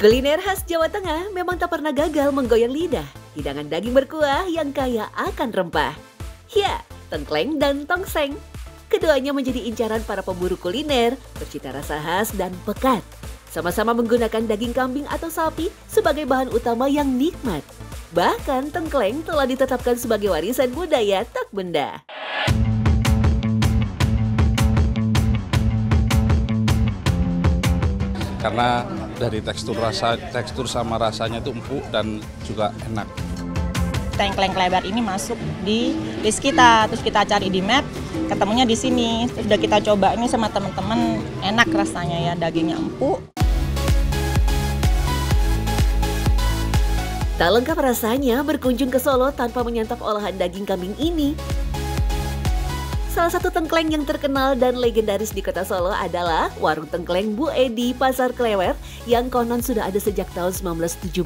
Kuliner khas Jawa Tengah memang tak pernah gagal menggoyang lidah. Hidangan daging berkuah yang kaya akan rempah. Ya, tengkleng dan tongseng. Keduanya menjadi incaran para pemburu kuliner, bercita rasa khas dan pekat. Sama-sama menggunakan daging kambing atau sapi sebagai bahan utama yang nikmat. Bahkan tengkleng telah ditetapkan sebagai warisan budaya tak benda. Karena dari tekstur sama rasanya itu empuk dan juga enak. Tengkleng Klewer ini masuk di list kita, terus kita cari di map, ketemunya di sini. Sudah kita coba ini sama teman-teman, enak rasanya ya, dagingnya empuk. Tak lengkap rasanya berkunjung ke Solo tanpa menyantap olahan daging kambing ini. Salah satu tengkleng yang terkenal dan legendaris di kota Solo adalah warung tengkleng Bu Edi Pasar Klewer yang konon sudah ada sejak tahun 1917.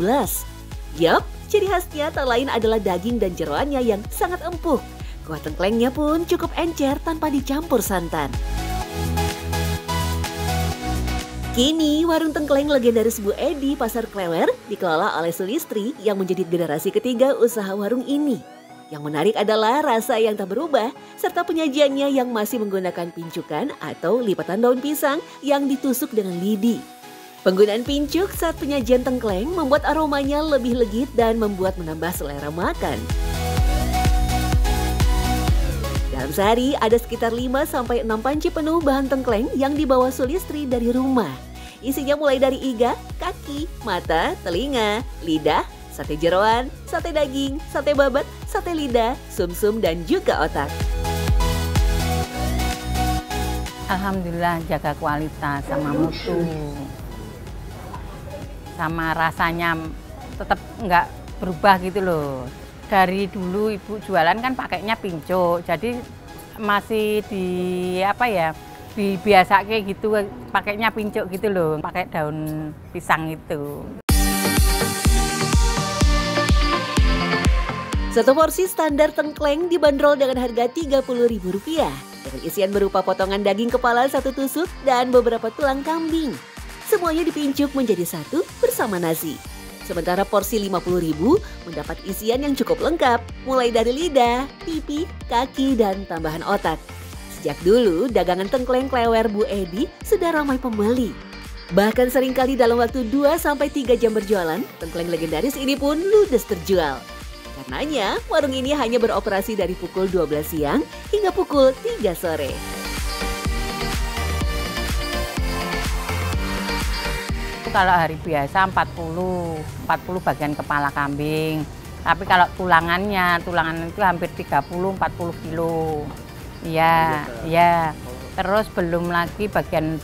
Yap, ciri khasnya tak lain adalah daging dan jeroannya yang sangat empuk. Kuah tengklengnya pun cukup encer tanpa dicampur santan. Kini, warung tengkleng legendaris Bu Edi Pasar Klewer dikelola oleh Sulistri yang menjadi generasi ketiga usaha warung ini. Yang menarik adalah rasa yang tak berubah, serta penyajiannya yang masih menggunakan pincukan atau lipatan daun pisang yang ditusuk dengan lidi. Penggunaan pincuk saat penyajian tengkleng membuat aromanya lebih legit dan membuat menambah selera makan. Dalam sehari ada sekitar 5-6 panci penuh bahan tengkleng yang dibawa Sulistri dari rumah. Isinya mulai dari iga, kaki, mata, telinga, lidah, sate jeroan, sate daging, sate babat, sate lidah, sumsum, dan juga otak. Alhamdulillah jaga kualitas sama mutu. Sama rasanya tetap nggak berubah gitu loh. Dari dulu ibu jualan kan pakainya pincuk, jadi masih dibiasa kayak gitu, pakainya pincuk gitu loh, pakai daun pisang itu. Satu porsi standar tengkleng dibanderol dengan harga Rp30.000 dengan isian berupa potongan daging kepala 1 tusuk dan beberapa tulang kambing. Semuanya dipincuk menjadi satu bersama nasi. Sementara porsi Rp50.000 mendapat isian yang cukup lengkap, mulai dari lidah, pipi, kaki, dan tambahan otak. Sejak dulu, dagangan tengkleng Klewer Bu Edi sudah ramai pembeli. Bahkan seringkali dalam waktu 2-3 jam berjualan, tengkleng legendaris ini pun ludes terjual. Karenanya, warung ini hanya beroperasi dari pukul 12 siang hingga pukul 3 sore. Kalau hari biasa 40 bagian kepala kambing. Tapi kalau tulangan itu hampir 30-40 kilo. Iya. Terus belum lagi bagian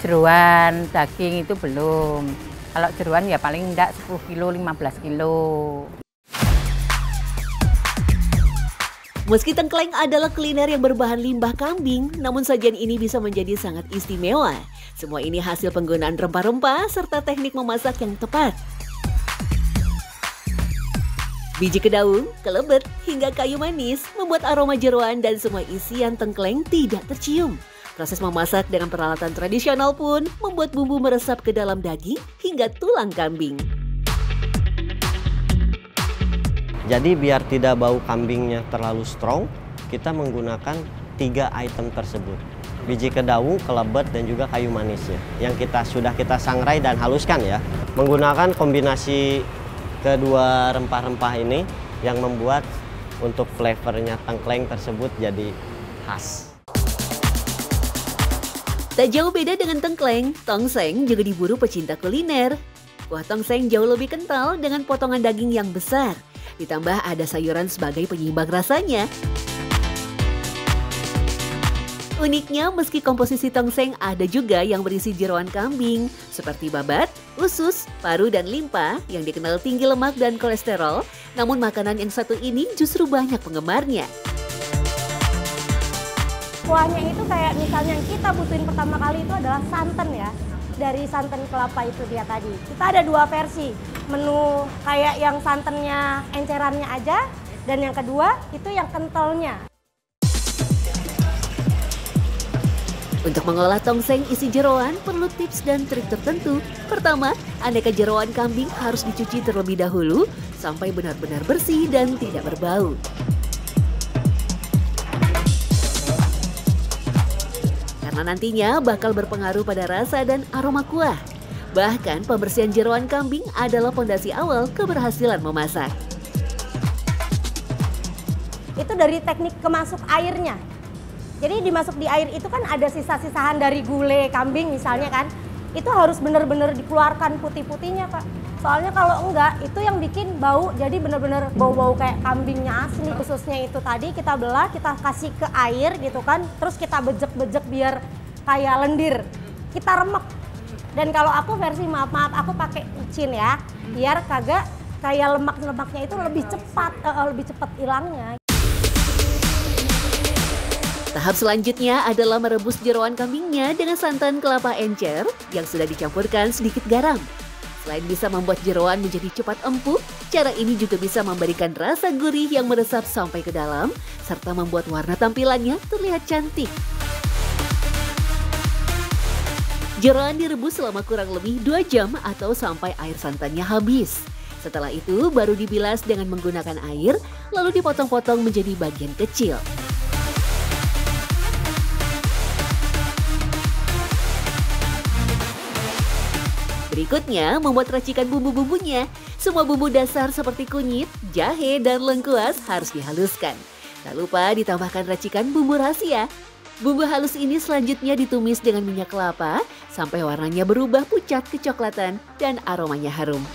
jeroan, daging itu belum. Kalau jeroan ya paling enggak 10 kilo, 15 kilo. Meski tengkleng adalah kuliner yang berbahan limbah kambing, namun sajian ini bisa menjadi sangat istimewa. Semua ini hasil penggunaan rempah-rempah serta teknik memasak yang tepat. Biji kedaung, kelebet, hingga kayu manis membuat aroma jeroan dan semua isian tengkleng tidak tercium. Proses memasak dengan peralatan tradisional pun membuat bumbu meresap ke dalam daging hingga tulang kambing. Jadi biar tidak bau kambingnya terlalu strong, kita menggunakan 3 item tersebut. Biji kedaung, kelebet, dan juga kayu manisnya. Yang sudah kita sangrai dan haluskan ya. Menggunakan kombinasi kedua rempah-rempah ini yang membuat untuk flavornya tengkleng tersebut jadi khas. Tak jauh beda dengan tengkleng, tongseng juga diburu pecinta kuliner. Kuah tongseng jauh lebih kental dengan potongan daging yang besar. Ditambah ada sayuran sebagai penyeimbang rasanya. Uniknya, meski komposisi tongseng ada juga yang berisi jeroan kambing, seperti babat, usus, paru, dan limpa yang dikenal tinggi lemak dan kolesterol, namun makanan yang satu ini justru banyak penggemarnya. Kuahnya itu kayak misalnya yang kita butuhin pertama kali itu adalah santan ya. Dari santan kelapa itu dia tadi. Kita ada 2 versi, menu kayak yang santannya encerannya aja, dan yang kedua itu yang kentalnya. Untuk mengolah tongseng isi jeroan perlu tips dan trik tertentu. Pertama, aneka jeroan kambing harus dicuci terlebih dahulu sampai benar-benar bersih dan tidak berbau. Karena nantinya bakal berpengaruh pada rasa dan aroma kuah. Bahkan pembersihan jeroan kambing adalah fondasi awal keberhasilan memasak. Itu dari teknik kemasuk airnya. Jadi dimasuk di air itu kan ada sisa-sisahan dari gulai kambing misalnya kan. Itu harus benar-benar dikeluarkan putih-putihnya, Pak. Soalnya kalau enggak, itu yang bikin bau. Jadi benar-benar bau-bau kayak kambingnya asli. Khususnya itu tadi kita belah, kita kasih ke air gitu kan. Terus kita bejek-bejek biar kayak lendir. Kita remek. Dan kalau aku versi maaf aku pakai micin ya. Biar kagak kayak lemak-lemaknya itu lebih cepat hilangnya. Tahap selanjutnya adalah merebus jeroan kambingnya dengan santan kelapa encer yang sudah dicampurkan sedikit garam. Selain bisa membuat jeroan menjadi cepat empuk, cara ini juga bisa memberikan rasa gurih yang meresap sampai ke dalam, serta membuat warna tampilannya terlihat cantik. Jeroan direbus selama kurang lebih 2 jam atau sampai air santannya habis. Setelah itu baru dibilas dengan menggunakan air, lalu dipotong-potong menjadi bagian kecil. Berikutnya, membuat racikan bumbu-bumbunya. Semua bumbu dasar seperti kunyit, jahe, dan lengkuas harus dihaluskan. Tak lupa ditambahkan racikan bumbu rahasia. Bumbu halus ini selanjutnya ditumis dengan minyak kelapa sampai warnanya berubah pucat kecoklatan dan aromanya harum.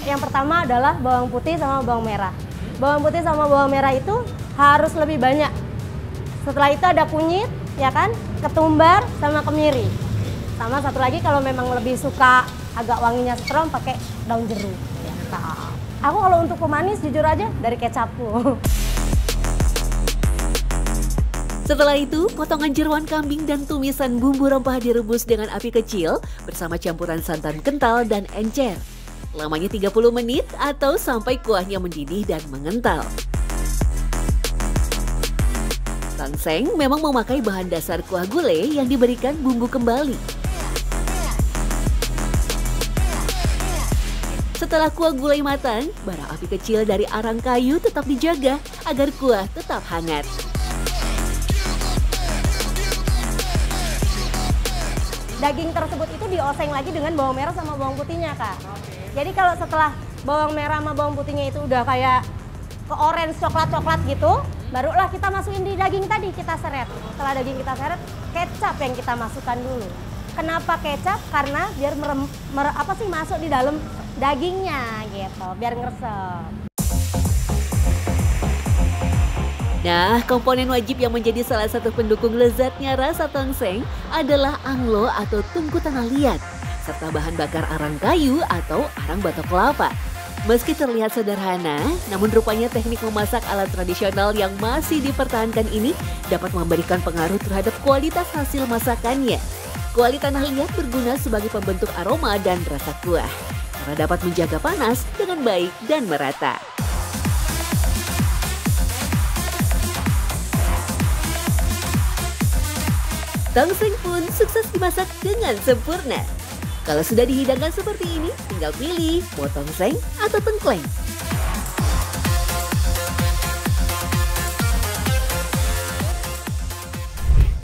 Yang pertama adalah bawang putih sama bawang merah. Bawang putih sama bawang merah itu harus lebih banyak. Setelah itu ada kunyit, ya kan, ketumbar sama kemiri. Sama satu lagi kalau memang lebih suka agak wanginya strong pakai daun jeruk. Ya, aku kalau untuk pemanis jujur aja dari kecapku. Setelah itu, potongan jeroan kambing dan tumisan bumbu rempah direbus dengan api kecil bersama campuran santan kental dan encer. Lamanya 30 menit atau sampai kuahnya mendidih dan mengental. Tongseng memang memakai bahan dasar kuah gulai yang diberikan bumbu kembali. Setelah kuah gulai matang, bara api kecil dari arang kayu tetap dijaga agar kuah tetap hangat. Daging tersebut itu dioseng lagi dengan bawang merah sama bawang putihnya, Kak. Jadi kalau setelah bawang merah sama bawang putihnya itu udah kayak ke orange coklat-coklat gitu, barulah kita masukin di daging tadi, kita seret. Setelah daging kita seret, kecap yang kita masukkan dulu. Kenapa kecap? Karena biar masuk di dalam dagingnya gitu, biar ngeresep. Nah, komponen wajib yang menjadi salah satu pendukung lezatnya rasa tongseng adalah anglo atau tungku tanah liat, serta bahan bakar arang kayu atau arang batok kelapa. Meski terlihat sederhana, namun rupanya teknik memasak ala tradisional yang masih dipertahankan ini dapat memberikan pengaruh terhadap kualitas hasil masakannya. Kuali tanah liat berguna sebagai pembentuk aroma dan rasa kuah, karena dapat menjaga panas dengan baik dan merata. Tongseng pun sukses dimasak dengan sempurna. Kalau sudah dihidangkan seperti ini, tinggal pilih mau tongseng atau tengkleng.